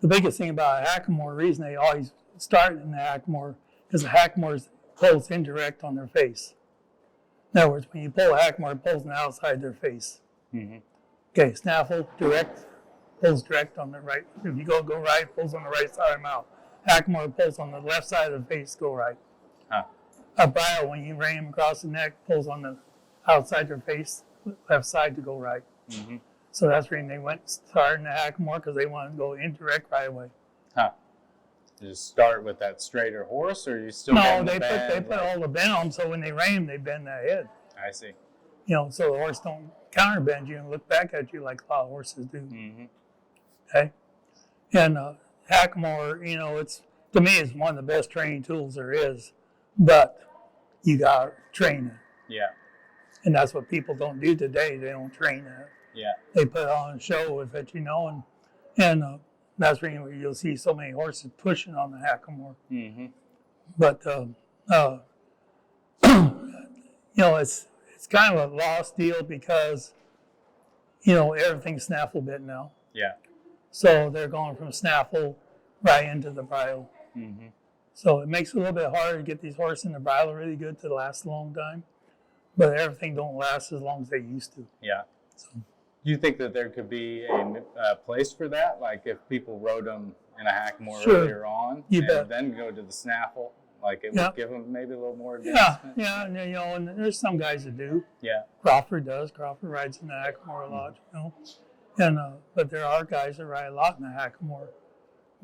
the biggest thing about a Hackamore, the reason they always start in the Hackamore, is the Hackamore pulls indirect on their face. In other words, when you pull a Hackamore, it pulls on the outside of their face. Mm-hmm. Okay, snaffle, direct, pulls direct on the right. If you go right, pulls on the right side of the mouth. Hackamore pulls on the left side of the face, go right. Huh. A bridle, when you rein them across the neck, pulls on the outside of your face, left side to go right. Mm-hmm. So that's the reason they went starting the Hackamore, because they wanted to go indirect right away. Huh. You just start with that straighter horse, or you still No, they put all the bend on them, so when they rein them, they bend their head. I see. You know, so the horse don't counterbend you and look back at you like a lot of horses do. Mm-hmm. Okay? And Hackamore, you know, to me, it's one of the best training tools there is, but you got to train it. Yeah. And that's what people don't do today. They don't train it. Yeah. They put on a show with it, you know, and that's where you'll see so many horses pushing on the Hackamore. Mm-hmm. But, you know, it's kind of a lost deal because, you know, everything's snaffle bit now. Yeah. So they're going from snaffle right into the bridle. Mm-hmm. So it makes it a little bit harder to get these horses in the bridle really good to last a long time. But everything don't last as long as they used to. Yeah. So. Do you think that there could be a place for that? Like if people rode them in a Hackamore earlier on and then go to the snaffle, like it would give them maybe a little more advancement? Yeah, and, you know, and there's some guys that do. Yeah. Crawford does. Crawford rides in the Hackamore a lot, you know. And but there are guys that ride a lot in the Hackamore.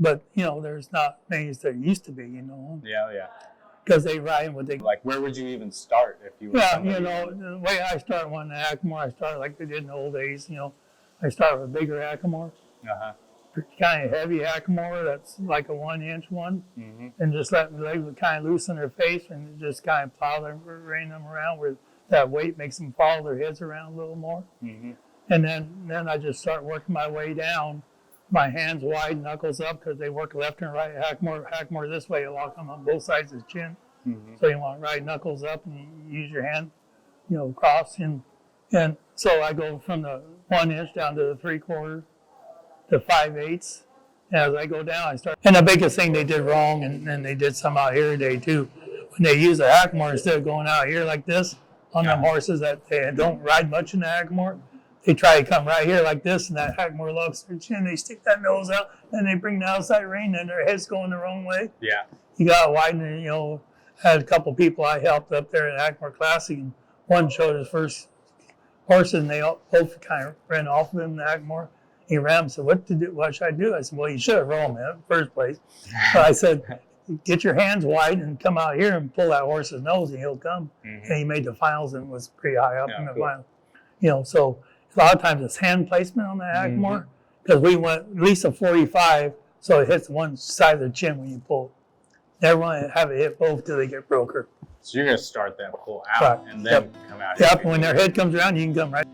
But, you know, there's not many as there used to be, you know. Yeah, yeah. Because they ride with the... Like, where would you even start if you were you know, the way I started one in the Hackamore, I started like they did in the old days, you know. I started with a bigger Hackamore. Uh-huh. Kind of heavy Hackamore that's like a 1-inch one. Mm-hmm. And just let the legs kind of loosen their face and just kind of plow them, rein them around where that weight makes them follow their heads around a little more. Mm-hmm. And then I just start working my way down. My hands wide, knuckles up, because they work left and right. Hackamore this way, you lock them on both sides of the chin. Mm-hmm. So you want to ride knuckles up and you use your hand, you know, cross. And so I go from the 1-inch down to the 3/4 to 5/8. And as I go down, I start. And the biggest thing they did wrong, and they did some out here today too, when they use a Hackamore, instead of going out here like this on them horses that they don't ride much in the Hackamore, they try to come right here like this, and that Hackamore locks their chin. They stick that nose out, and they bring the outside rein, and their head's going the wrong way. Yeah. You got to widen it, you know. I had a couple people I helped up there at Hackamore Classic, and one showed his first horses, and they both kind of ran off of him in the Hackamore. He ran and said, what should I do? I said, well, you should have rolled him in the first place. So I said, get your hands wide and come out here and pull that horse's nose, and he'll come. Mm-hmm. And he made the finals and was pretty high up in the final. You know, so a lot of times it's hand placement on the Hackamore, because we went at least a 45, so it hits one side of the chin when you pull. Never want to have it hit both till they get broker. So you're going to start that pull out and then come out. Yep, when their head comes around, you can come right.